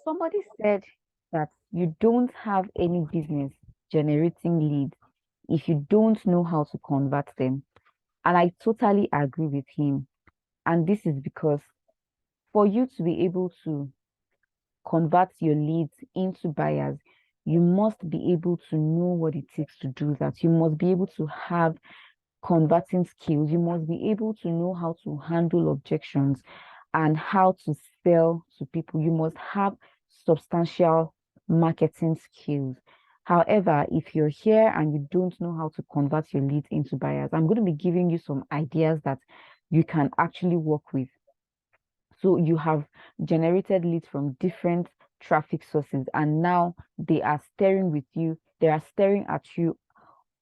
Somebody said that you don't have any business generating leads if you don't know how to convert them. And I totally agree with him. And this is because for you to be able to convert your leads into buyers, you must be able to know what it takes to do that. You must be able to have converting skills. You must be able to know how to handle objections and how to sell to people. You must have substantial marketing skills. However, if you're here and you don't know how to convert your leads into buyers, I'm going to be giving you some ideas that you can actually work with. So you have generated leads from different traffic sources, and now they are staring with you. They are staring at you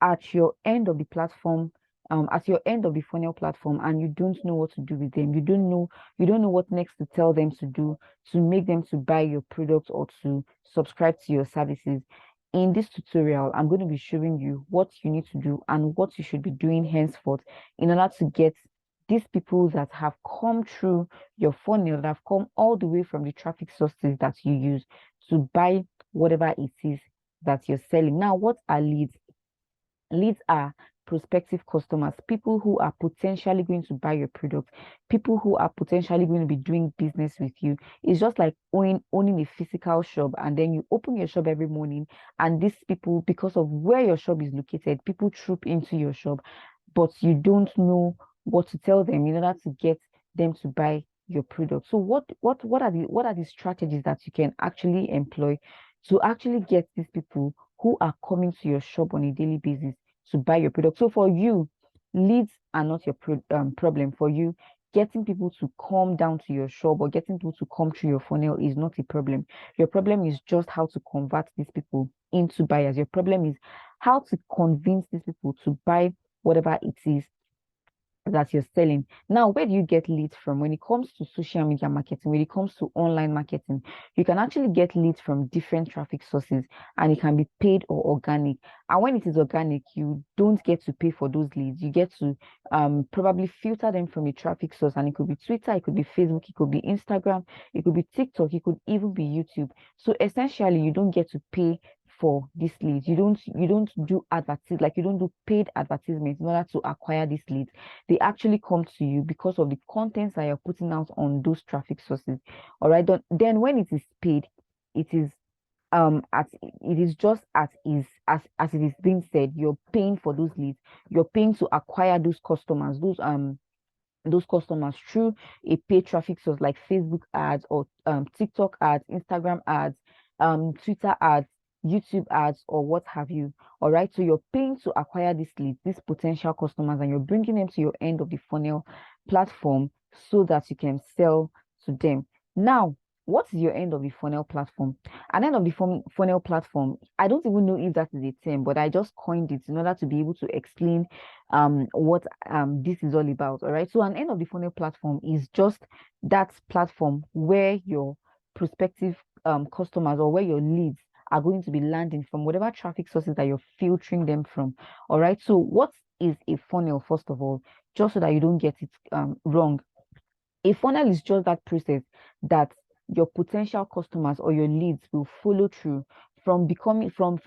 at your end of the platform, at your end of the funnel platform, and you don't know what to do with them. You don't know what next to tell them to do to make them to buy your product or to subscribe to your services. In this tutorial, I'm going to be showing you what you need to do and what you should be doing henceforth in order to get these people that have come through your funnel, that have come all the way from the traffic sources that you use to buy whatever it is that you're selling. Now, what are leads? Leads are prospective customers, people who are potentially going to buy your product, people who are potentially going to be doing business with you. It's just like owning a physical shop, and then you open your shop every morning, and these people, because of where your shop is located, people troop into your shop, but you don't know what to tell them in order to get them to buy your product. So what are the strategies that you can actually employ to actually get these people who are coming to your shop on a daily basis to buy your product? So for you, leads are not your problem. For you, getting people to come down to your shop or getting people to come through your funnel is not a problem. Your problem is just how to convert these people into buyers. Your problem is how to convince these people to buy whatever it is that you're selling. Now, where do you get leads from? When it comes to social media marketing, when it comes to online marketing, you can actually get leads from different traffic sources, and it can be paid or organic. And when it is organic, you don't get to pay for those leads. You get to probably filter them from a traffic source, and it could be Twitter, it could be Facebook, it could be Instagram, it could be TikTok, it could even be YouTube. So essentially, you don't get to pay for these leads. You don't do advertise, like you don't do paid advertisements in order to acquire these leads. They actually come to you because of the contents that you're putting out on those traffic sources. All right. Then when it is paid, it is as it is just as it is being said, you're paying for those leads, you're paying to acquire those customers through a paid traffic source like Facebook ads or TikTok ads, Instagram ads, Twitter ads, YouTube ads, or what have you. All right. So you're paying to acquire these leads, these potential customers, and you're bringing them to your end of the funnel platform so that you can sell to them. Now, what is your end of the funnel platform? An end of the funnel platform, I don't even know if that is a term, but I just coined it in order to be able to explain what this is all about. All right. So an end of the funnel platform is just that platform where your prospective customers or where your leads are going to be landing from whatever traffic sources that you're filtering them from. All right. So what is a funnel, first of all, just so that you don't get it wrong? A funnel is just that process that your potential customers or your leads will follow through from becoming from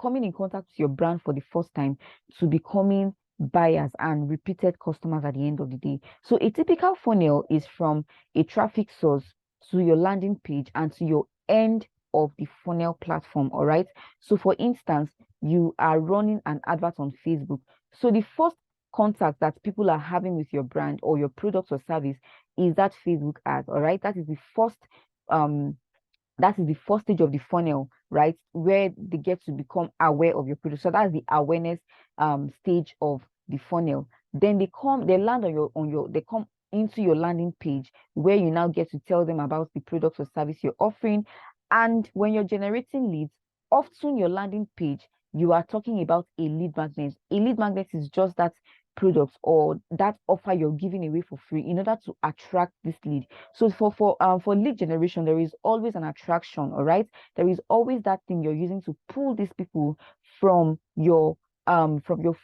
coming in contact with your brand for the first time to becoming buyers and repeated customers at the end of the day. So a typical funnel is from a traffic source to your landing page and to your end of the funnel platform. All right. So for instance, you are running an advert on Facebook. So the first contact that people are having with your brand or your product or service is that Facebook ad. All right. Um that is the first stage of the funnel, right? Where they get to become aware of your product. So that's the awareness stage of the funnel. Then they land they come into your landing page where you now get to tell them about the product or service you're offering. And when you're generating leads, often your landing page, you are talking about a lead magnet. A lead magnet is just that product or that offer you're giving away for free in order to attract this lead. So for lead generation, there is always an attraction. All right, there is always that thing you're using to pull these people from your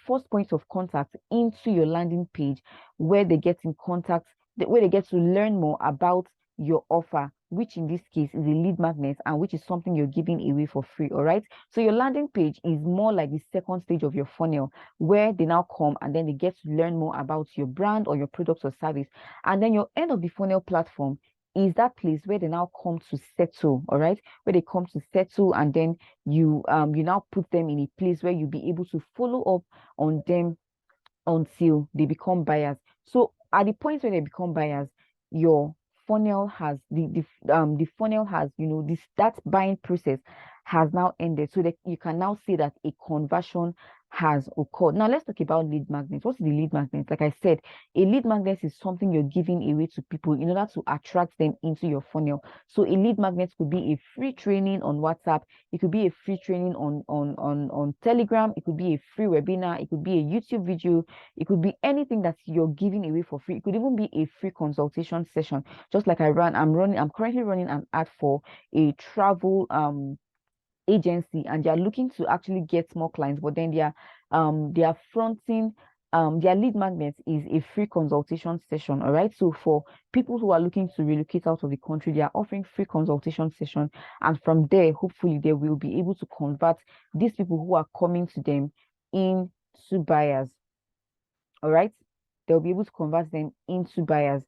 first point of contact into your landing page, where they get in contact, where they get to learn more about your offer, which in this case is a lead magnet, and which is something you're giving away for free. All right. So your landing page is more like the second stage of your funnel, where they now come and then they get to learn more about your brand or your product or service. And then your end of the funnel platform is that place where they now come to settle. All right, where they come to settle, and then you now put them in a place where you'll be able to follow up on them until they become buyers. So at the point when they become buyers, your funnel has the funnel has, this that buying process has now ended, so that you can now say that a conversion has occurred. Now let's talk about lead magnets. What's the lead magnet? Like I said, a lead magnet is something you're giving away to people in order to attract them into your funnel. So a lead magnet could be a free training on WhatsApp, it could be a free training on Telegram, it could be a free webinar, it could be a YouTube video, it could be anything that you're giving away for free. It could even be a free consultation session. Just like I'm currently running an ad for a travel agency, and they are looking to actually get more clients, but then they are fronting their lead magnet is a free consultation session. All right, so for people who are looking to relocate out of the country, they are offering free consultation session, and from there hopefully they will be able to convert these people who are coming to them into buyers. All right, they'll be able to convert them into buyers.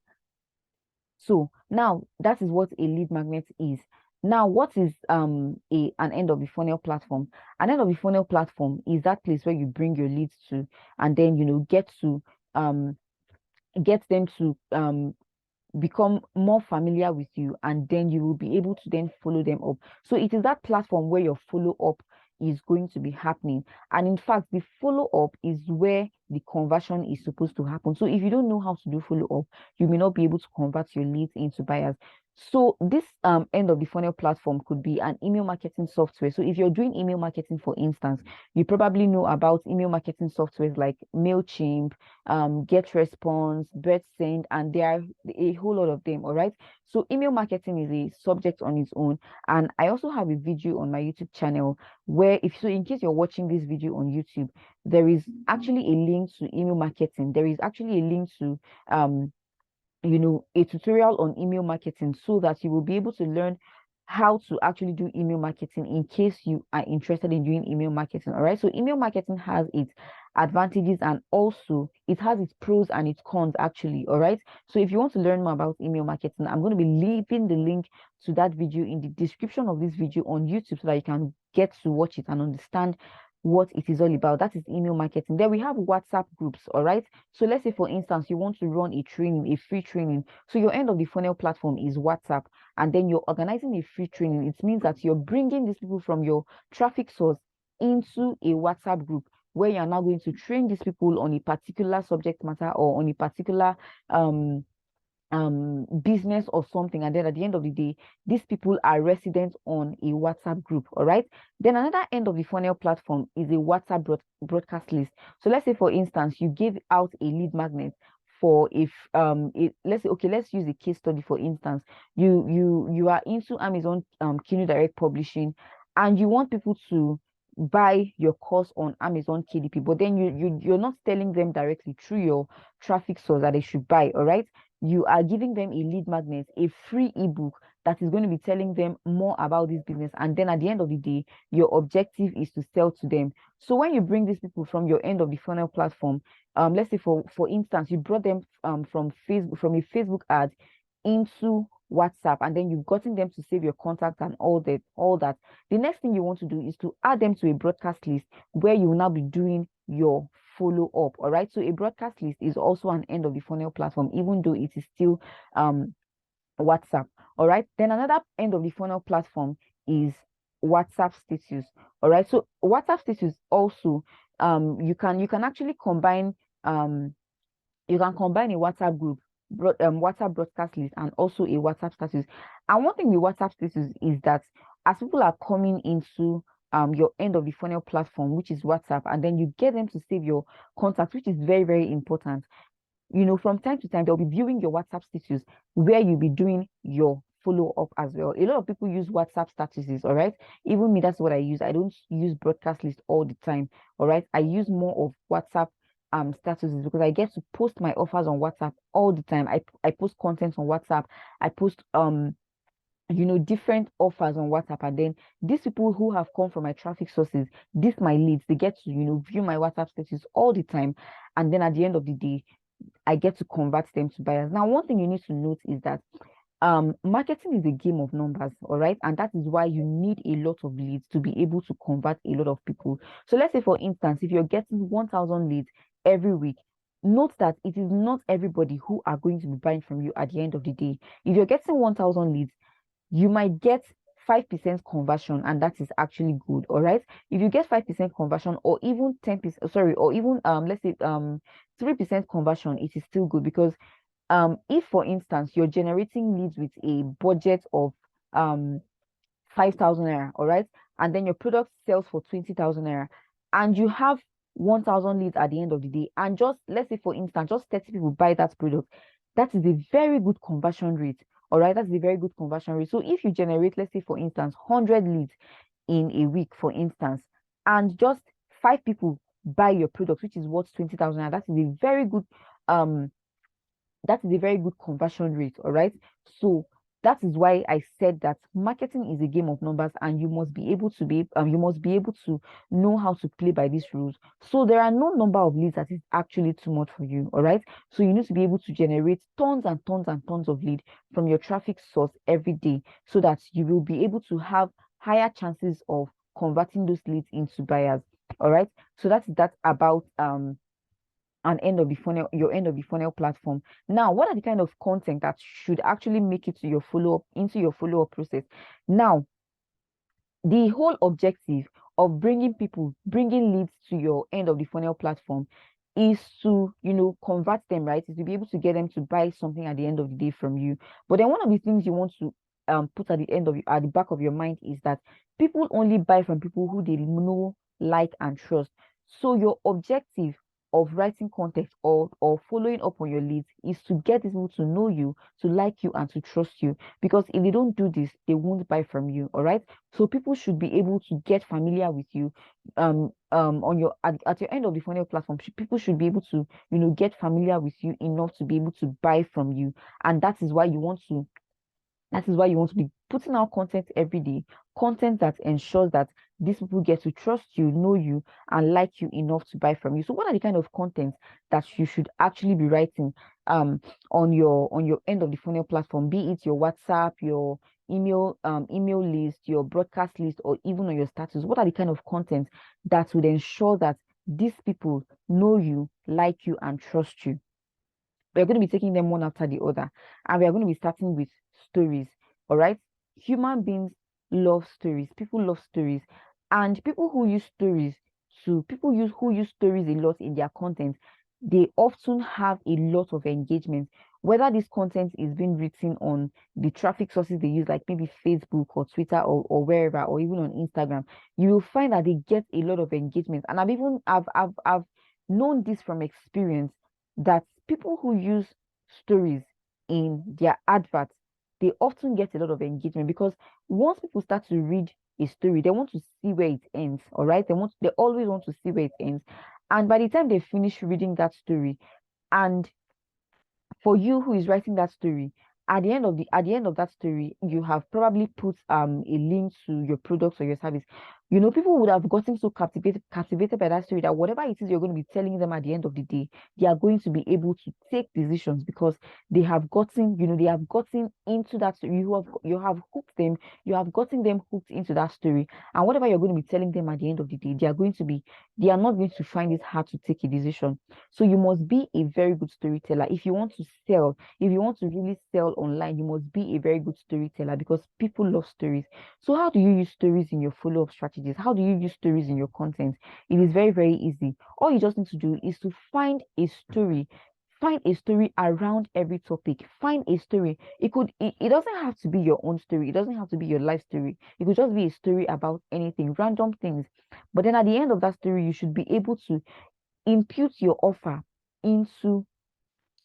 So now that is what a lead magnet is. Now, what is an end of the funnel platform? An end of the funnel platform is that place where you bring your leads to, and then get them to become more familiar with you, and then you will be able to then follow them up. So it is that platform where your follow up is going to be happening, and in fact the follow up is where the conversion is supposed to happen. So if you don't know how to do follow up, you may not be able to convert your leads into buyers. So this end of the funnel platform could be an email marketing software. So if you're doing email marketing, for instance, you probably know about email marketing softwares like MailChimp, GetResponse, BirdSend, and there are a whole lot of them. All right, so email marketing is a subject on its own, and I also have a video on my YouTube channel where, in case you're watching this video on YouTube, there is actually a link to email marketing. There is actually a link to a tutorial on email marketing, so that you will be able to learn how to actually do email marketing in case you are interested in doing email marketing. All right, so email marketing has its advantages, and also it has its pros and its cons actually. All right, so if you want to learn more about email marketing, I'm going to be leaving the link to that video in the description of this video on YouTube, so that you can get to watch it and understand what it is all about. That is email marketing. Then we have WhatsApp groups. All right, so let's say for instance you want to run a training, a free training. So your end of the funnel platform is WhatsApp, and then you're organizing a free training. It means that you're bringing these people from your traffic source into a WhatsApp group, where you're now going to train these people on a particular subject matter, or on a particular business or something, and then at the end of the day these people are residents on a WhatsApp group. All right, then another end of the funnel platform is a WhatsApp broadcast list. So let's say for instance you give out a lead magnet for, if let's say, okay, let's use a case study. For instance, you are into Amazon Kindle Direct Publishing, and you want people to buy your course on Amazon KDP, but then you're not telling them directly through your traffic source that they should buy. All right, you are giving them a lead magnet, a free ebook that is going to be telling them more about this business. And then at the end of the day, your objective is to sell to them. So when you bring these people from your end of the funnel platform, let's say for instance, you brought them from a Facebook ad into WhatsApp, and then you've gotten them to save your contact and all that. The next thing you want to do is to add them to a broadcast list, where you will now be doing your follow up. All right, so a broadcast list is also an end of the funnel platform, even though it is still WhatsApp. All right, then another end of the funnel platform is WhatsApp status. All right, so WhatsApp status also, you can actually combine a WhatsApp group, WhatsApp broadcast list, and also a WhatsApp status. And one thing with WhatsApp status is that as people are coming into your end of the funnel platform, which is WhatsApp, and then you get them to save your contacts, which is very, very important. From time to time they'll be viewing your WhatsApp status, where you'll be doing your follow up as well. A lot of people use WhatsApp statuses. All right, even me, that's what I use. I don't use broadcast list all the time. All right, I use more of WhatsApp statuses because I get to post my offers on WhatsApp all the time. I post content on WhatsApp. I post different offers on WhatsApp, and then these people who have come from my traffic sources, this my leads, they get to view my WhatsApp status all the time, and then at the end of the day, I get to convert them to buyers. Now, one thing you need to note is that marketing is a game of numbers, all right, and that is why you need a lot of leads to be able to convert a lot of people. So let's say, for instance, if you're getting 1,000 leads every week, note that it is not everybody who are going to be buying from you at the end of the day. If you're getting 1,000 leads, you might get 5% conversion, and that is actually good. All right, if you get 5% conversion, or even 10%, sorry, or even let's say 3% conversion, it is still good, because if, for instance, you're generating leads with a budget of 5,000 naira, all right, and then your product sells for 20,000 naira, and you have 1,000 leads at the end of the day, and just let's say, for instance, just 30 people buy that product, that is a very good conversion rate. All right, that's a very good conversion rate. So if you generate, let's say, for instance, 100 leads in a week, for instance, and just 5 people buy your product, which is worth 20,000, that is a very good um conversion rate. All right, so that is why I said that marketing is a game of numbers, and you must be able to know how to play by these rules. So there are no number of leads that is actually too much for you. All right, so you need to be able to generate tons and tons and tons of lead from your traffic source every day, so that you will be able to have higher chances of converting those leads into buyers. All right, so that's about your end of the funnel platform. Now, what are the kind of content that should actually make it to your follow-up process? Now, the whole objective of bringing leads to your end of the funnel platform is to convert them, right? Is to be able to get them to buy something at the end of the day from you. But then one of the things you want to put at the back of your mind is that people only buy from people who they know, like, and trust. So your objective of writing content, or following up on your leads, is to get these people to know you, to like you, and to trust you. Because if they don't do this, they won't buy from you. All right, so people should be able to get familiar with you on your at your end of the funnel platform. People should be able to get familiar with you enough to be able to buy from you. And that is why you want to be putting out content every day, content that ensures that these people get to trust you, know you, and like you enough to buy from you. So what are the kind of content that you should actually be writing on your end of the funnel platform, be it your WhatsApp, your email list, your broadcast list, or even on your status? What are the kind of content that would ensure that these people know you, like you, and trust you? We're going to be taking them one after the other, and we are going to be starting with stories. All right, human beings love stories. People love stories, and people who use stories who use stories a lot in their content, they often have a lot of engagement. Whether this content is being written on the traffic sources they use, like maybe Facebook or Twitter, or wherever, or even on Instagram, you will find that they get a lot of engagement. And I've known this from experience, that people who use stories in their adverts, they often get a lot of engagement, because once people start to read a story, they want to see where it ends. All right, they always want to see where it ends. And by the time they finish reading that story, and for you who is writing that story, at the end of that story, you have probably put a link to your products or your service. People would have gotten so captivated by that story, that whatever it is you're going to be telling them at the end of the day, they are going to be able to take decisions, because they have gotten into that story. You have hooked them, you have gotten them hooked into that story. And whatever you're going to be telling them at the end of the day, they are not going to find it hard to take a decision. So you must be a very good storyteller. If you want to sell, if you want to really sell online, you must be a very good storyteller, because people love stories. So how do you use stories in your follow-up strategies? How do you use stories in your content? It is very, very easy. All you just need to do is to find a story. Find a story around every topic. Find a story. It doesn't have to be your own story. It doesn't have to be your life story. It could just be a story about anything, random things. But then at the end of that story, you should be able to impute your offer into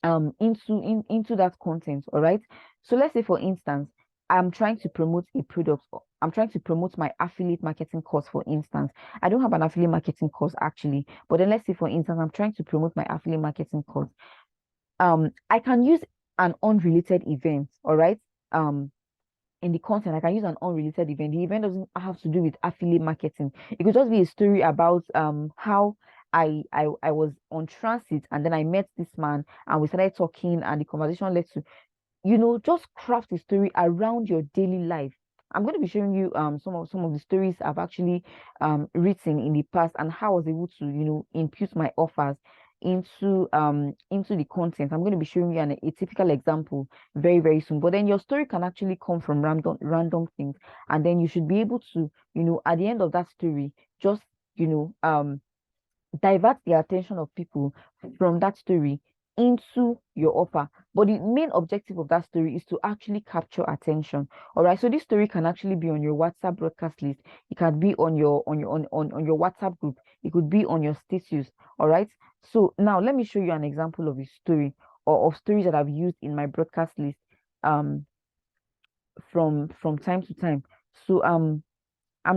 into that content. All right, so let's say, for instance, I'm trying to promote a product. I'm trying to promote my affiliate marketing course, for instance. I don't have an affiliate marketing course actually, but then let's say, for instance, I'm trying to promote my affiliate marketing course. I can use an unrelated event, all right? In the content, I can use an unrelated event. The event doesn't have to do with affiliate marketing. It could just be a story about how I was on transit and then I met this man and we started talking and the conversation led to, just craft a story around your daily life. I'm going to be showing you some of the stories I've actually written in the past and how I was able to, impute my offers into the content. I'm going to be showing you a typical example very, very soon. But then your story can actually come from random things. And then you should be able to, at the end of that story, just, you know, um divert the attention of people from that story into your offer. But the main objective of that story is to actually capture attention. All right. So this story can actually be on your WhatsApp broadcast list. It can be on your WhatsApp group. It could be on your status. All right. So now let me show you an example of a story or of stories that I've used in my broadcast list um from time to time. So I'm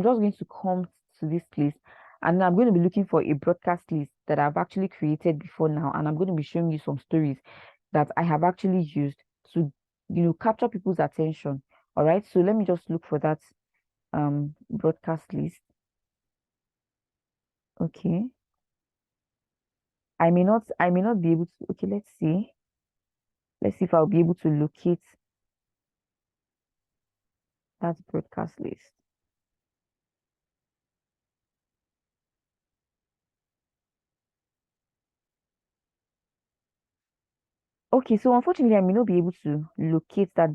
just going to come to this place and I'm going to be looking for a broadcast list that I've actually created before now. And I'm going to be showing you some stories that I have actually used to, capture people's attention. All right. So let me just look for that broadcast list. Okay. I may not be able to. Okay, let's see. Let's see if I'll be able to locate that broadcast list. Okay, so unfortunately, I may not be able to locate that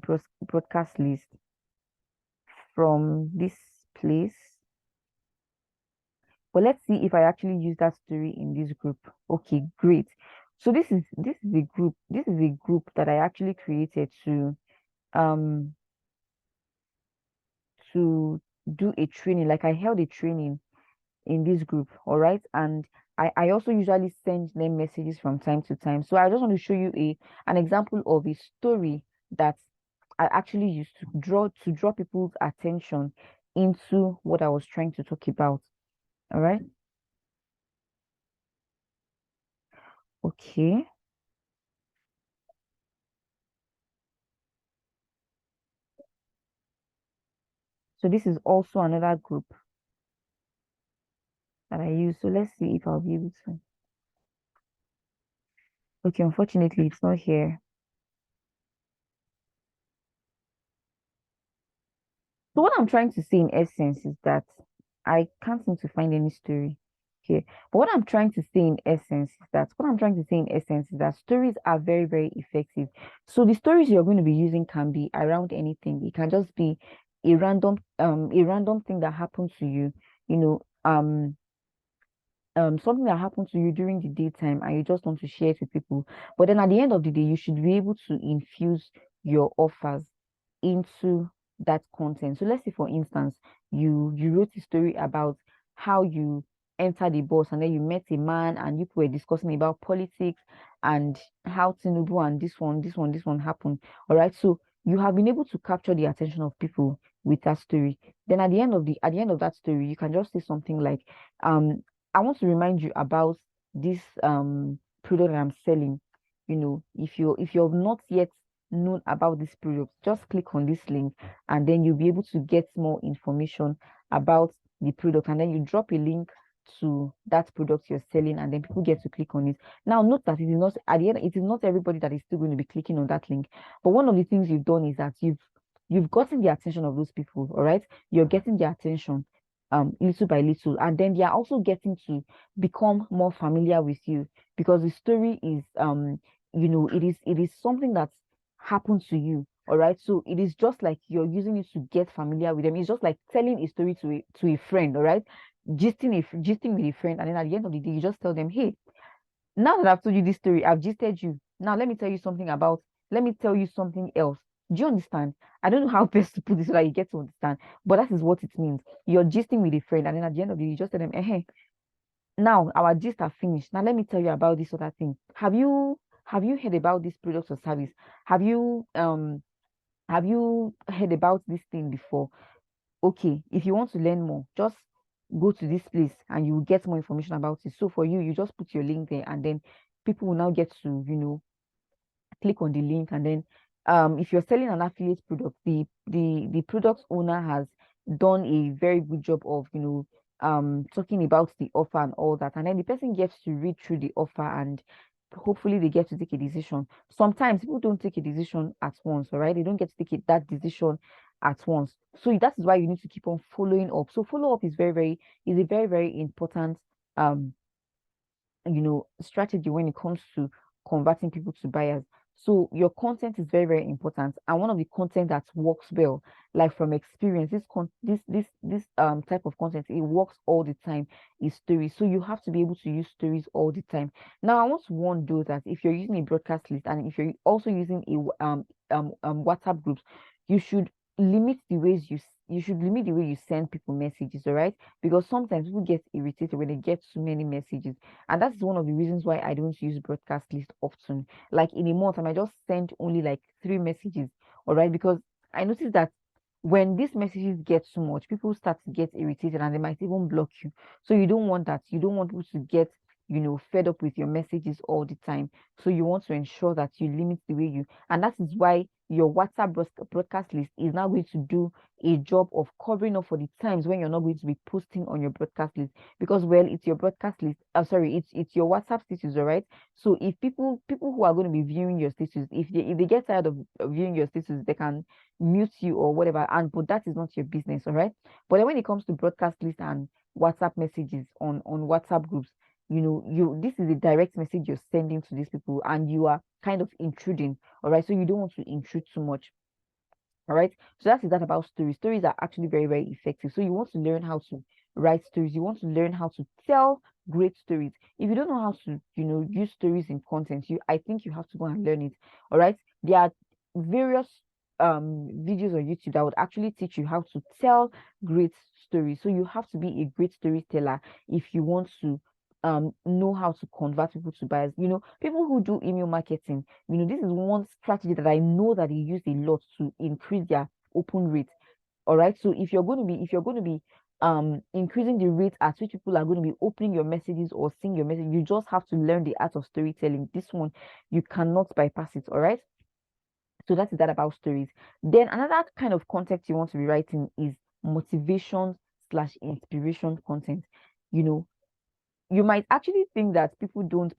broadcast list from this place. But let's see if I actually use that story in this group. Okay, great. So this is a group that I actually created um to do a training. Like I held a training in this group, all right? And I also usually send them messages from time to time. So I just want to show you an example of a story that I actually used to draw people's attention into what I was trying to talk about. All right. Okay. So this is also another group that I use. So let's see if I'll be able to. Okay, unfortunately, it's not here. So what I'm trying to say in essence is that I can't seem to find any story here. But what I'm trying to say in essence is that stories are very, very effective. So the stories you're going to be using can be around anything. It can just be a random thing that happened to you, you know, something that happened to you during the daytime and you just want to share it with people. But then at the end of the day, you should be able to infuse your offers into that content. So let's say, for instance, you wrote a story about how you entered the bus and then you met a man and you were discussing about politics and how Tinubu and this one happened. All right. So you have been able to capture the attention of people with that story. Then at the end of that story, you can just say something like, um, I want to remind you about this product that I'm selling. If you're not yet known about this product, just click on this link and then you'll be able to get more information about the product. And then you drop a link to that product you're selling, and then people get to click on it. Now, note that it is not at the end, it is not everybody that is still going to be clicking on that link. But one of the things you've done is that you've gotten the attention of those people, all right? You're getting their attention little by little, and then they are also getting to become more familiar with you because the story is it is something that's happened to you, all right? So it is just like you're using it to get familiar with them. It's just like telling a story to a friend, all right? Gisting with a friend, and then at the end of the day you just tell them, hey, now that I've told you this story, I've gisted you. Now let me tell you something else. Do you understand? I don't know how best to put this so that you get to understand, but that is what it means. You're gisting with a friend, and then at the end of the day, you just tell them, hey, now our gist are finished. Now let me tell you about this other thing. Have you heard about this product or service? Have you Have you heard about this thing before? Okay, if you want to learn more, just go to this place and you will get more information about it. So for you, you just put your link there, and then people will now get to, click on the link. And then if you're selling an affiliate product, the product owner has done a very good job of, talking about the offer and all that. And then the person gets to read through the offer, and hopefully they get to take a decision. Sometimes people don't take a decision at once, all right? They don't get to take that decision at once. So that is why you need to keep on following up. So follow up is is a very, very important um strategy when it comes to converting people to buyers. So your content is very, very important. And one of the content that works well, like from experience, this type of content, it works all the time, is stories. So you have to be able to use stories all the time. Now I want to warn those that if you're using a broadcast list, and if you're also using WhatsApp groups, you should limit the ways you should limit the way you send people messages, all right? Because sometimes people get irritated when they get too many messages, and that's one of the reasons why I don't use broadcast list often. Like in a month, I might just send only like 3 messages, all right? Because I noticed that when these messages get too much, people start to get irritated and they might even block you. So you don't want that. You don't want people to get, fed up with your messages all the time. So you want to ensure that you limit the way and that is why your WhatsApp broadcast list is now going to do a job of covering up for the times when you're not going to be posting on your broadcast list, because well, it's your broadcast list. Sorry, it's your WhatsApp status, all right? So if people who are going to be viewing your status, if they get tired of viewing your status, they can mute you or whatever. And but that is not your business, all right? But then when it comes to broadcast list and WhatsApp messages on WhatsApp groups, this is a direct message you're sending to these people, and you are kind of intruding, all right? So you don't want to intrude too much. All right. So that is that about stories. Stories are actually very, very effective. So you want to learn how to write stories. You want to learn how to tell great stories. If you don't know how to, use stories in content, I think you have to go and learn it. All right. There are various videos on YouTube that would actually teach you how to tell great stories. So you have to be a great storyteller if you want to know how to convert people to buyers. People who do email marketing, this is one strategy that I know that they use a lot to increase their open rate. All right. So if you're going to be increasing the rate at which people are going to be opening your messages or seeing your message, you just have to learn the art of storytelling. This one you cannot bypass it. All right. So that is that about stories. Then another kind of content you want to be writing is motivation slash inspiration content. You know, you might actually think that people don't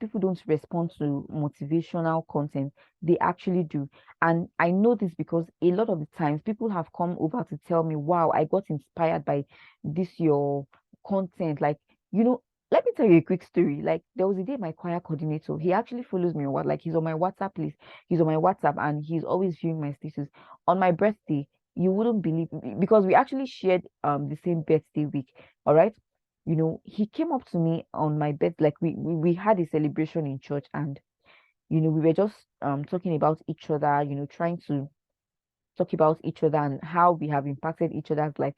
respond to motivational content. They actually do. And I know this because a lot of the times people have come over to tell me, wow, I got inspired by this your content. Like, let me tell you a quick story. Like, there was a day my choir coordinator, he actually follows me on what, like, he's on my WhatsApp list. He's on my WhatsApp, and he's always viewing my status. On my birthday, you wouldn't believe, because we actually shared the same birthday week. All right. He came up to me on my bed, like we had a celebration in church, and we were just talking about each other, trying to talk about each other and how we have impacted each other's life.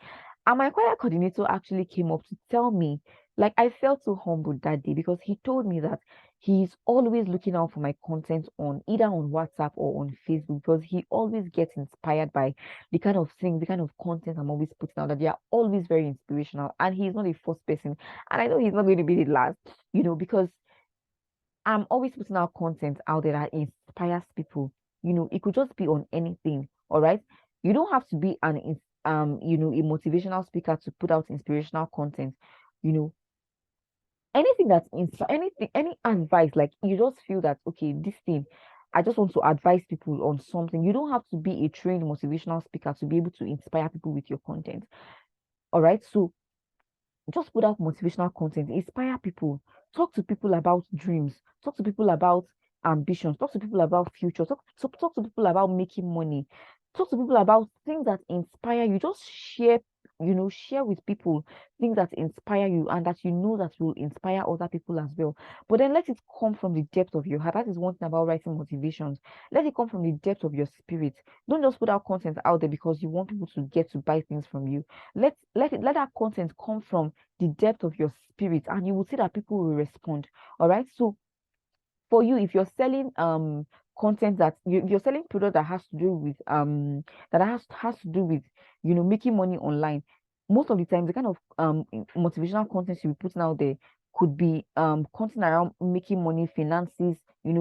And my choir coordinator actually came up to tell me, like, I felt so humbled that day, because he told me that he's always looking out for my content on either on WhatsApp or on Facebook, because he always gets inspired by the kind of things, the kind of content I'm always putting out, that they are always very inspirational. And he's not a first person. And I know he's not going to be the last, because I'm always putting out content out there that inspires people. It could just be on anything. All right. You don't have to be a motivational speaker to put out inspirational content. You know, anything that's anything, any advice, like you just feel that okay, this thing, I just want to advise people on something. You don't have to be a trained motivational speaker to be able to inspire people with your content. All right. So just put out motivational content, inspire people, talk to people about dreams, talk to people about ambitions, talk to people about future, talk to people about making money, talk to people about things that inspire you. Just share with people things that inspire you and that that will inspire other people as well. But then let it come from the depth of your heart. That is one thing about writing motivations. Let it come from the depth of your spirit. Don't just put out content out there because you want people to get to buy things from you. Let that content come from the depth of your spirit, and you will see that people will respond. All right. So for you, if you're selling content that you're selling product that has to do with has to do with making money online. Most of the time the kind of motivational content you'll be putting out there could be content around making money, finances,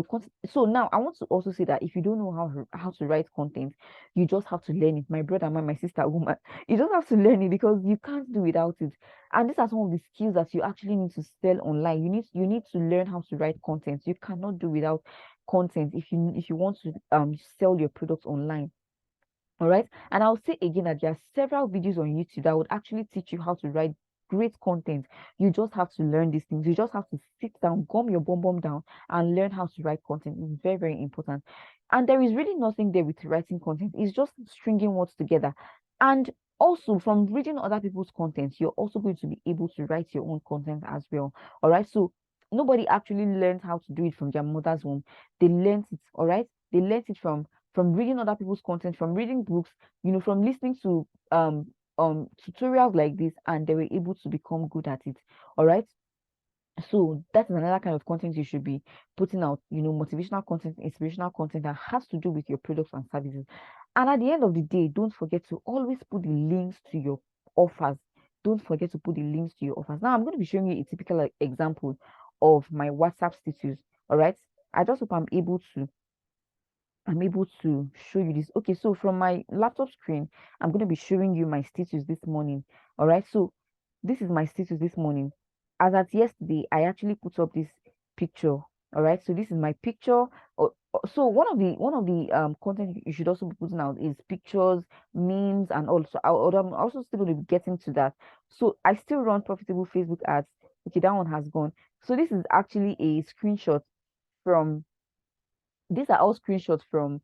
content. So now I want to also say that if you don't know how to write content, you just have to learn it. My brother, my sister, woman, you just have to learn it because you can't do without it. And these are some of the skills that you actually need to sell online. You need to learn how to write content. You cannot do without content if you want to sell your products online. All right. And I'll say again that there are several videos on YouTube that would actually teach you how to write great content. You just have to learn these things. You just have to sit down, gum your bum down, and learn how to write content. It's very, very important. And there is really nothing there with writing content. It's just stringing words together. And also from reading other people's content, you're also going to be able to write your own content as well. All right. So nobody actually learns how to do it from their mother's womb. They learned it. All right. They learned it from reading other people's content, from reading books, from listening to tutorials like this, and they were able to become good at it. All right. So that is another kind of content you should be putting out, motivational content, inspirational content that has to do with your products and services. And at the end of the day, don't forget to always put the links to your offers. Don't forget to put the links to your offers. Now I'm going to be showing you a typical example of my WhatsApp status. All right. I just hope I'm able to show you this. Okay, so from my laptop screen, I'm going to be showing you my status this morning. All right, so this is my status this morning. As at yesterday, I actually put up this picture. All right, so this is my picture. So one of the content you should also be putting out is pictures, memes, and also I'm also still going to be getting to that. So I still run profitable Facebook ads. Okay, that one has gone. So this is actually a screenshot from these are all screenshots from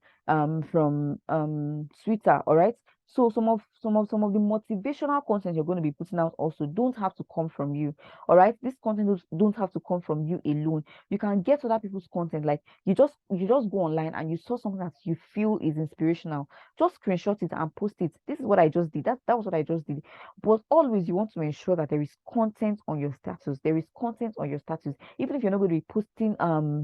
Twitter. All right, so some of the motivational content you're going to be putting out also don't have to come from you. All right, this content don't have to come from you alone. You can get other people's content. Like you just go online and you saw something that you feel is inspirational, just screenshot it and post it. This is what I just did. That was what I just did. But always you want to ensure that there is content on your status. There is content on your status, even if you're not going to be posting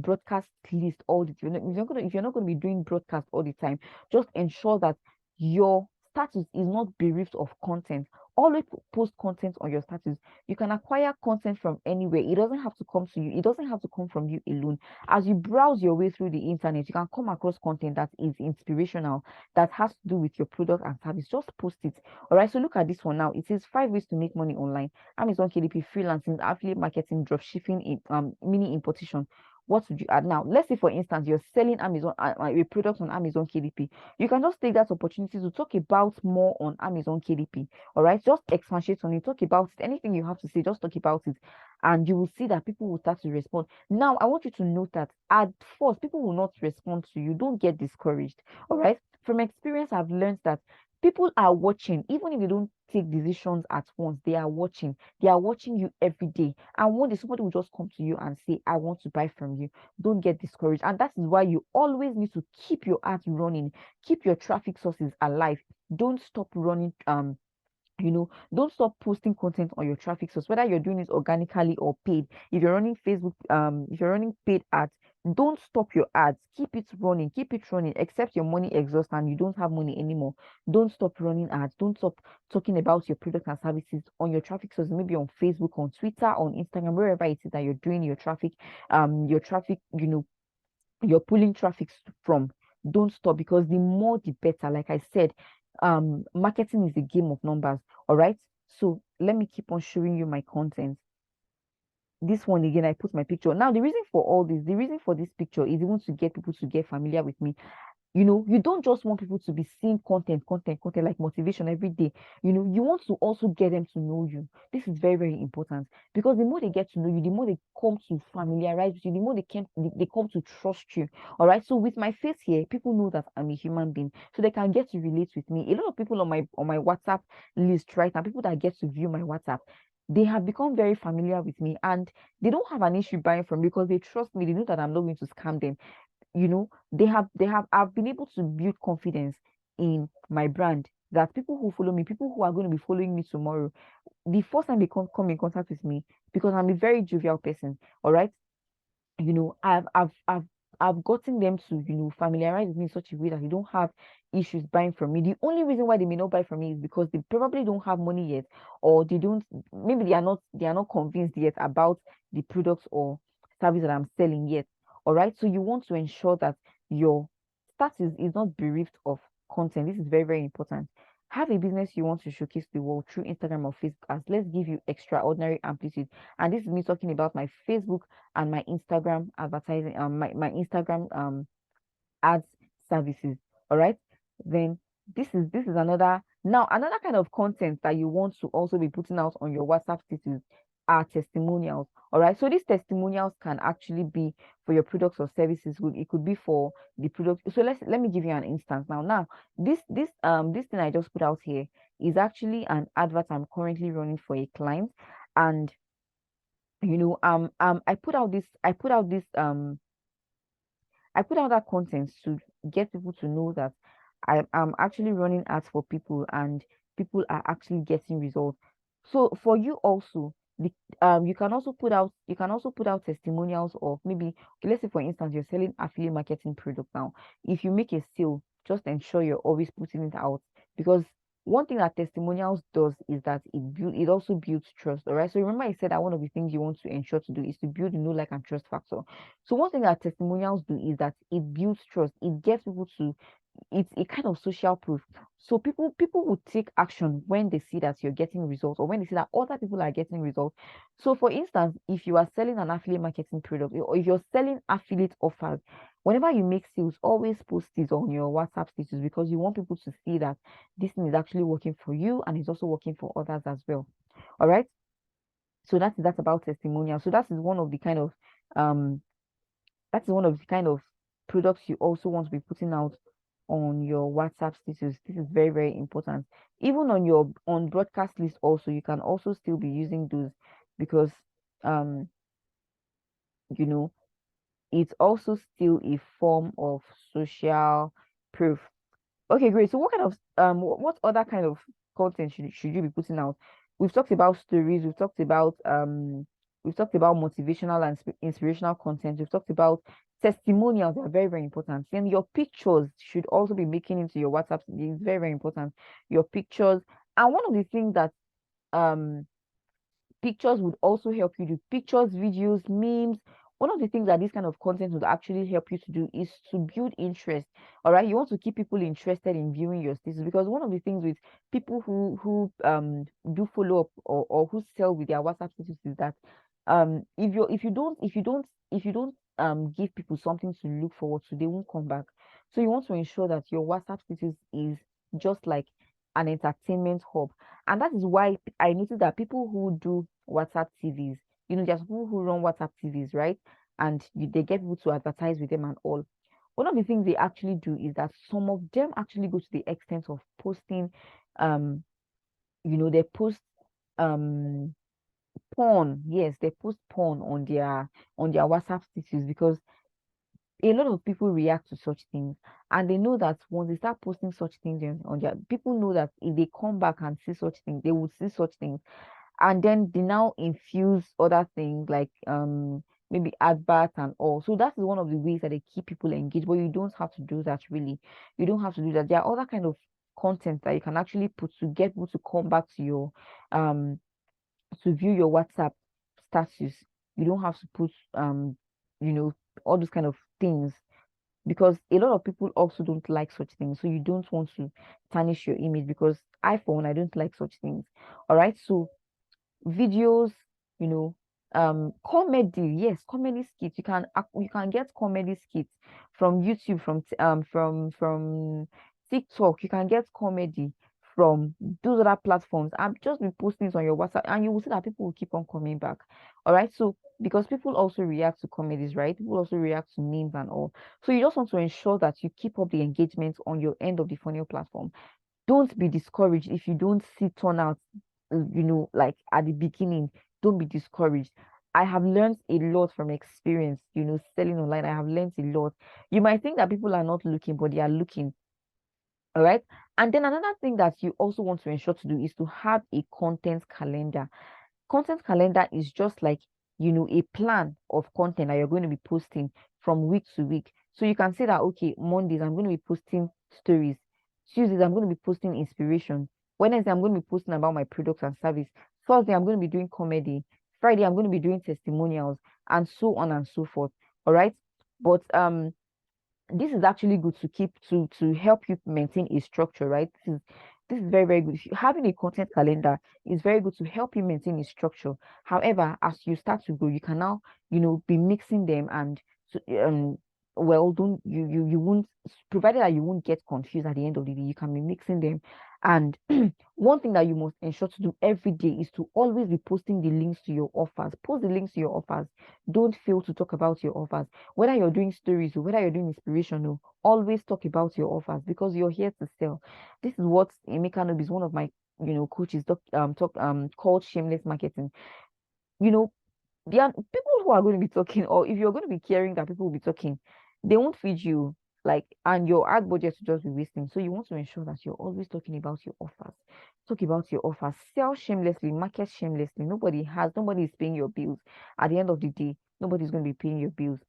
broadcast list all the time. If you're not going to be doing broadcast all the time, just ensure that your status is not bereft of content. Always post content on your status. You can acquire content from anywhere. It doesn't have to come to you. It doesn't have to come from you alone. As you browse your way through the internet, you can come across content that is inspirational, that has to do with your product and service. Just post it. All right. So look at this one now. It says 5 ways to make money online. Amazon KDP, freelancing, affiliate marketing, drop shipping, mini importation. What would you add now? Let's say, for instance, you're selling Amazon a product on Amazon KDP. You can just take that opportunity to talk about more on Amazon KDP. All right, just expatiate on it, talk about it. Anything you have to say, just talk about it, and you will see that people will start to respond. Now, I want you to note that at first, people will not respond to you. Don't get discouraged. All right, from experience, I've learned that people are watching, even if you don't take decisions at once. They are watching. They are watching you every day. And one day somebody will just come to you and say, I want to buy from you. Don't get discouraged. And that is why you always need to keep your ads running, keep your traffic sources alive. Don't stop running don't stop posting content on your traffic source, whether you're doing it organically or paid. If you're running Facebook, if you're running paid ads, don't stop your ads. Keep it running, except your money exhausts and you don't have money anymore. Don't stop running ads. Don't stop talking about your products and services on your traffic source, maybe on Facebook, on Twitter, on Instagram, wherever it is that you're doing your traffic, you're pulling traffic from. Don't stop, because the more the better. Like I said, marketing is a game of numbers. All right, so let me keep on showing you my content. This one again, I put my picture. Now the reason for all this, the reason for this picture is even to get people to get familiar with me. You don't just want people to be seeing content like motivation every day. You want to also get them to know you. This is very, very important, because the more they get to know you, the more they come to familiarize with you, the more they come to trust you. All right, so with my face here, people know that I'm a human being, so they can get to relate with me. A lot of people on my WhatsApp list right now, people that get to view my WhatsApp, they have become very familiar with me, and they don't have an issue buying from me because they trust me. They know that I'm not going to scam them. They have I've been able to build confidence in my brand, that people who follow me, people who are going to be following me tomorrow, the first time they come in contact with me, because I'm a very jovial person. All right, I've I've gotten them to, familiarize with me in such a way that they don't have issues buying from me. The only reason why they may not buy from me is because they probably don't have money yet, or they don't, maybe they are not convinced yet about the products or service that I'm selling yet. All right. So you want to ensure that your status is not bereft of content. This is very, very important. Have a business you want to showcase to the world through Instagram or Facebook, as let's give you extraordinary amplitude. And this is me talking about my Facebook and my Instagram advertising, my Instagram ads services. All right. Then this is another kind of content that you want to also be putting out on your WhatsApp status are testimonials. All right. So these testimonials can actually be for your products or services. It could be for the product. So let me give you an instance now. Now, this thing I just put out here is actually an advert I'm currently running for a client. And I put out that content to get people to know that I'm actually running ads for people, and people are actually getting results. So for you also, you can also put out testimonials of, maybe, okay, let's say for instance you're selling affiliate marketing product now. If you make a sale, just ensure you're always putting it out, because one thing that testimonials does is that it also builds trust. All right. So remember I said that one of the things you want to ensure to do is to build the know, like, and trust factor. So one thing that testimonials do is that it builds trust. It gets people to, it's a kind of social proof. So people will take action when they see that you're getting results, or when they see that other people are getting results. So for instance, if you are selling an affiliate marketing product, or if you're selling affiliate offers, whenever you make sales, always post this on your WhatsApp status, because you want people to see that this thing is actually working for you and it's also working for others as well. All right. So that's about testimonial. So um that is one of the kind of products you also want to be putting out on your WhatsApp status. This is very, very important. Even on your broadcast list also, you can also still be using those, because um you know it's also still a form of social proof. Okay, great. So what other kind of content should you be putting out? We've talked about stories, we've talked about motivational and inspirational content. We've talked about testimonials that are very, very important. Then your pictures should also be making into your WhatsApp. It's very, very important. Your pictures. And one of the things that um pictures would also help you do, pictures, videos, memes. One of the things that this kind of content would actually help you to do is to build interest. All right, you want to keep people interested in viewing your status, because one of the things with people who do follow up, or who sell with their WhatsApp status, is that if you don't give people something to look forward to, they won't come back. So you want to ensure that your WhatsApp status is just like an entertainment hub. And that is why I noticed that people who do WhatsApp TVs, there's people who run WhatsApp TVs, right? And they get people to advertise with them and all. One of the things they actually do is that some of them actually go to the extent of posting, um, they post um porn. Yes, they post porn on their WhatsApp status, because a lot of people react to such things, and they know that once they start posting such things on their, people know that if they come back and see such things, they would see such things, and then they now infuse other things like maybe adverts and all. So that's one of the ways that they keep people engaged. But you don't have to do that, really. You don't have to do that. There are other kind of content that you can actually put to get people to come back to your to view your WhatsApp status. You don't have to put you know all those kind of things, because a lot of people also don't like such things. So you don't want to tarnish your image, because I don't like such things. All right. So videos, you know, comedy, yes, comedy skits. You can get comedy skits from YouTube, from TikTok. You can get comedy from those other platforms, and just be posting it on your WhatsApp, and you will see that people will keep on coming back. All right. So because people also react to comedies, right? People also react to memes and all. So you just want to ensure that you keep up the engagement on your end of the funnel platform. Don't be discouraged if you don't see turnout, like at the beginning. Don't be discouraged. I have learned a lot from experience, selling online. I have learned a lot. You might think that people are not looking, but they are looking. All right. And then another thing that you also want to ensure to do is to have a content calendar. Content calendar is just like, a plan of content that you're going to be posting from week to week. So you can say that, okay, Mondays I'm going to be posting stories, Tuesdays I'm going to be posting inspiration, Wednesday I'm going to be posting about my products and service, Thursday I'm going to be doing comedy, Friday I'm going to be doing testimonials, and so on and so forth. All right. But this is actually good to keep to help you maintain a structure, right? This is very, very good. If you, having a content calendar is very good to help you maintain a structure. However, as you start to grow, you can now, be mixing them, and so, well, don't you won't, provided that you won't get confused at the end of the day, you can be mixing them. And one thing that you must ensure to do every day is to always be posting the links to your offers. Post the links to your offers. Don't fail to talk about your offers. Whether you're doing stories or whether you're doing inspirational, always talk about your offers, because you're here to sell. This is what Emeka Nobi is, one of my coaches, called shameless marketing. You know, there are people who are going to be talking, or if you're going to be caring that people will be talking, they won't feed you, like, and your ad budget will just be wasting. So you want to ensure that you're always talking about your offers. Talk about your offers. Sell shamelessly, market shamelessly. Nobody is paying your bills. At the end of the day, nobody's going to be paying your bills.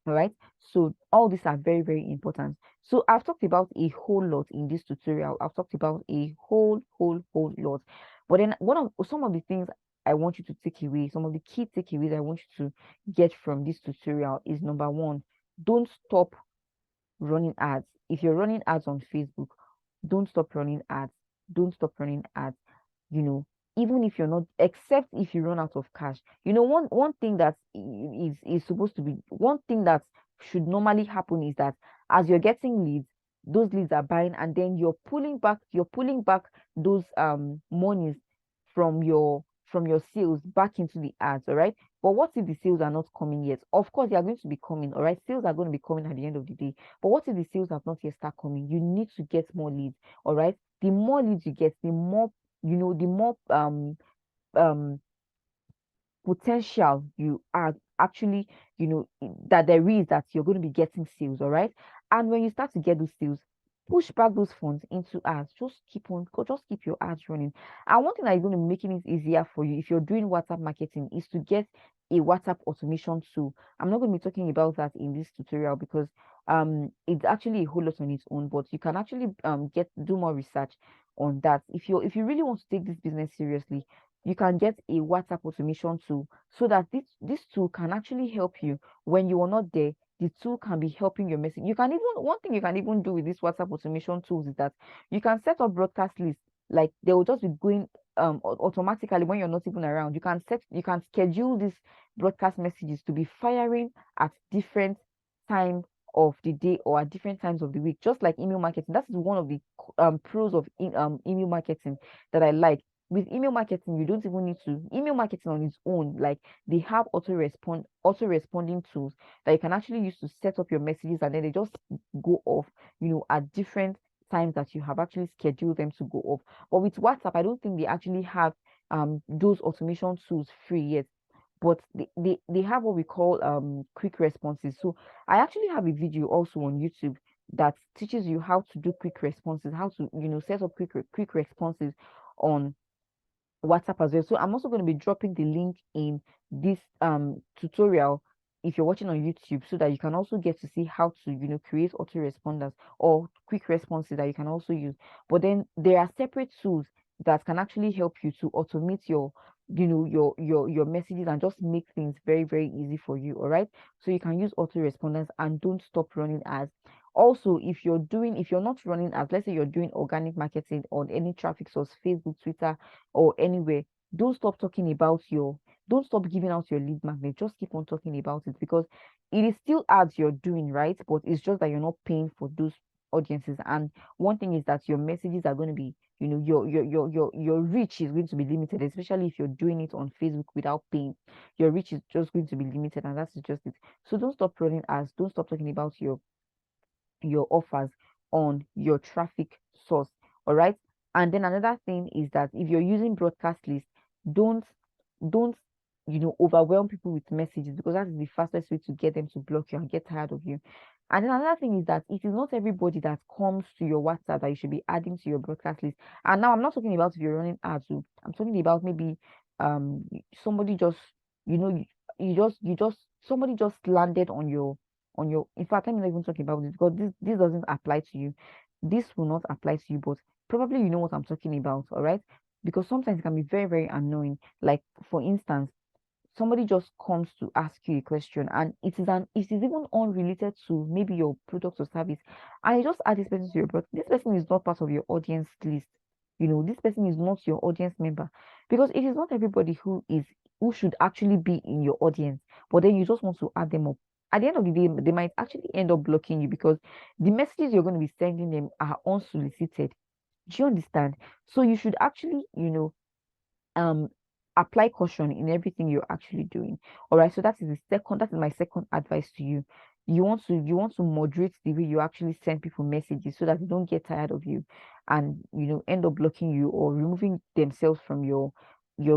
All right. So all these are very, very important. So I've talked about a whole lot in this tutorial. I've talked about a whole lot. But then some of the things I want you to take away, some of the key takeaways I want you to get from this tutorial is: number one, don't stop running ads. If you're running ads on Facebook, don't stop running ads. Don't stop running ads. You know, even if you're not, except if you run out of cash. One thing that is supposed to be, one thing that should normally happen is that as you're getting leads, those leads are buying, and then you're pulling back those monies from your sales back into the ads. All right. But what if the sales are not coming yet? Of course, they are going to be coming. All right. Sales are going to be coming at the end of the day. But what if the sales have not yet start coming? You need to get more leads. All right. The more leads you get, the more um potential you are actually, that there is, that you're going to be getting sales. All right. And when you start to get those sales, push back those funds into ads. Just keep your ads running. And one thing that is going to be making it easier for you if you're doing WhatsApp marketing is to get a WhatsApp automation tool. I'm not going to be talking about that in this tutorial, because it's actually a whole lot on its own, but you can actually do more research on that. If you really want to take this business seriously, you can get a WhatsApp automation tool, so that this tool can actually help you when you are not there. The tool can be helping your message. One thing you can even do with this WhatsApp automation tools is that you can set up broadcast lists. Like, they will just be going automatically when you're not even around. You can schedule these broadcast messages to be firing at different time of the day, or at different times of the week, just like email marketing. That is one of the pros of email marketing that I like. With email marketing, you don't even need to email marketing on its own. Like, they have auto responding tools that you can actually use to set up your messages, and then they just go off, at different times that you have actually scheduled them to go off. But with WhatsApp, I don't think they actually have those automation tools free yet. But they have what we call quick responses. So I actually have a video also on YouTube that teaches you how to do quick responses, how to set up quick responses on WhatsApp as well. So I'm also going to be dropping the link in this tutorial if you're watching on YouTube, so that you can also get to see how to create autoresponders or quick responses that you can also use. But then there are separate tools that can actually help you to automate your messages, and just make things very, very easy for you. All right. So you can use autoresponders, and don't stop running ads. Also, if you're not running ads, let's say you're doing organic marketing on any traffic source, Facebook, Twitter, or anywhere, don't stop talking about don't stop giving out your lead magnet. Just keep on talking about it, because it is still ads you're doing, right? But it's just that you're not paying for those audiences. And one thing is that your messages are going to be, your reach is going to be limited, especially if you're doing it on Facebook without paying. Your reach is just going to be limited, and that's just it. So don't stop running ads. Don't stop talking about your offers on your traffic source. All right. And then another thing is that if you're using broadcast list, don't overwhelm people with messages, because that is the fastest way to get them to block you and get tired of you. And then another thing is that it is not everybody that comes to your WhatsApp that you should be adding to your broadcast list. And now I'm not talking about if you're running ads. I'm talking about maybe somebody just you just somebody just landed on your on your, in fact, let me not even talk about this because this doesn't apply to you. This will not apply to you, but probably you know what I'm talking about, all right? Because sometimes it can be very, very annoying. Like, for instance, somebody just comes to ask you a question and it is even unrelated to maybe your product or service, and you just add this person to your product. This person is not part of your audience list. This person is not your audience member, because it is not everybody who should actually be in your audience, but then you just want to add them up. At the end of the day, they might actually end up blocking you because the messages you're going to be sending them are unsolicited. Do you understand? So you should actually, um apply caution in everything you're actually doing. All right, so that is my second advice to you. You want to moderate the way you actually send people messages so that they don't get tired of you and end up blocking you or removing themselves from your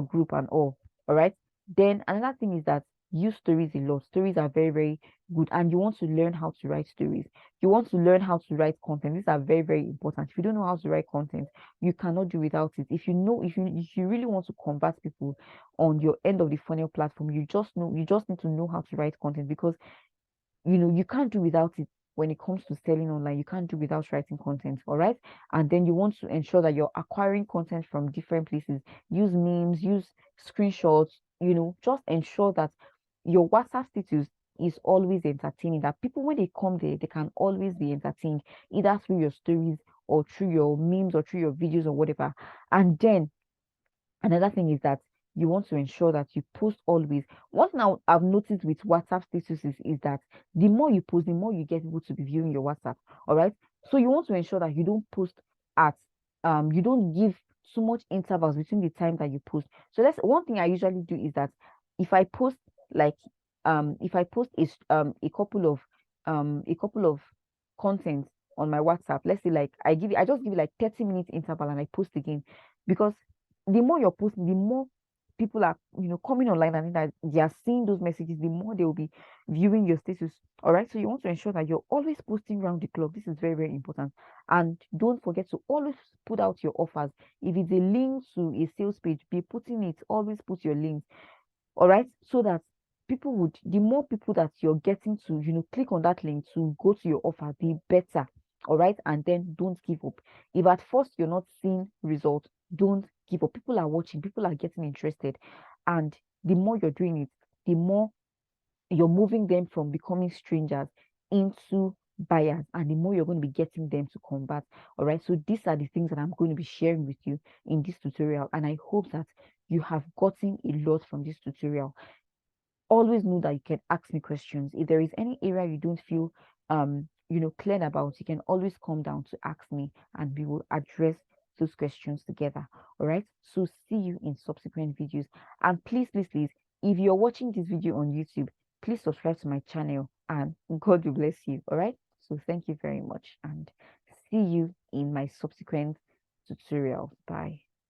group and all right. Then another thing is that use stories a lot. Stories are very, very good, and you want to learn how to write stories. You want to learn how to write content. These are very, very important. If you don't know how to write content, you cannot do without it. If you really want to convert people on your end of the funnel platform, you just need to know how to write content, because you can't do without it. When it comes to selling online, you can't do without writing content. All right. And then you want to ensure that you're acquiring content from different places. Use memes, use screenshots. Just ensure that your WhatsApp status is always entertaining, that people, when they come there, they can always be entertained, either through your stories or through your memes or through your videos or whatever. And then another thing is that you want to ensure that you post always. What now I've noticed with WhatsApp statuses is that the more you post, the more you get people to be viewing your WhatsApp. All right. So you want to ensure that you don't post at you don't give too much intervals between the time that you post. So that's one thing I usually do, is that if I post like if I post a couple of content on my WhatsApp, let's say, like, I just give it like 30 minutes interval and I post again, because the more you're posting, the more people are, coming online, and that they are seeing those messages, the more they will be viewing your status. All right. So you want to ensure that you're always posting round the clock. This is very, very important. And don't forget to always put out your offers. If it's a link to a sales page, be putting it, always put your links. All right. So that the more people that you're getting to, click on that link to go to your offer, the better. All right. And then don't give up. If at first you're not seeing results, don't give up. People are watching, people are getting interested. And the more you're doing it, the more you're moving them from becoming strangers into buyers, and the more you're going to be getting them to convert. All right. So these are the things that I'm going to be sharing with you in this tutorial. And I hope that you have gotten a lot from this tutorial. Always know that you can ask me questions. If there is any area you don't feel clear about, you can always come down to ask me, and we will address those questions together. All right. So see you in subsequent videos. And please, please, please, if you're watching this video on YouTube, please subscribe to my channel, and God will bless you. All right. So thank you very much, and see you in my subsequent tutorial. Bye.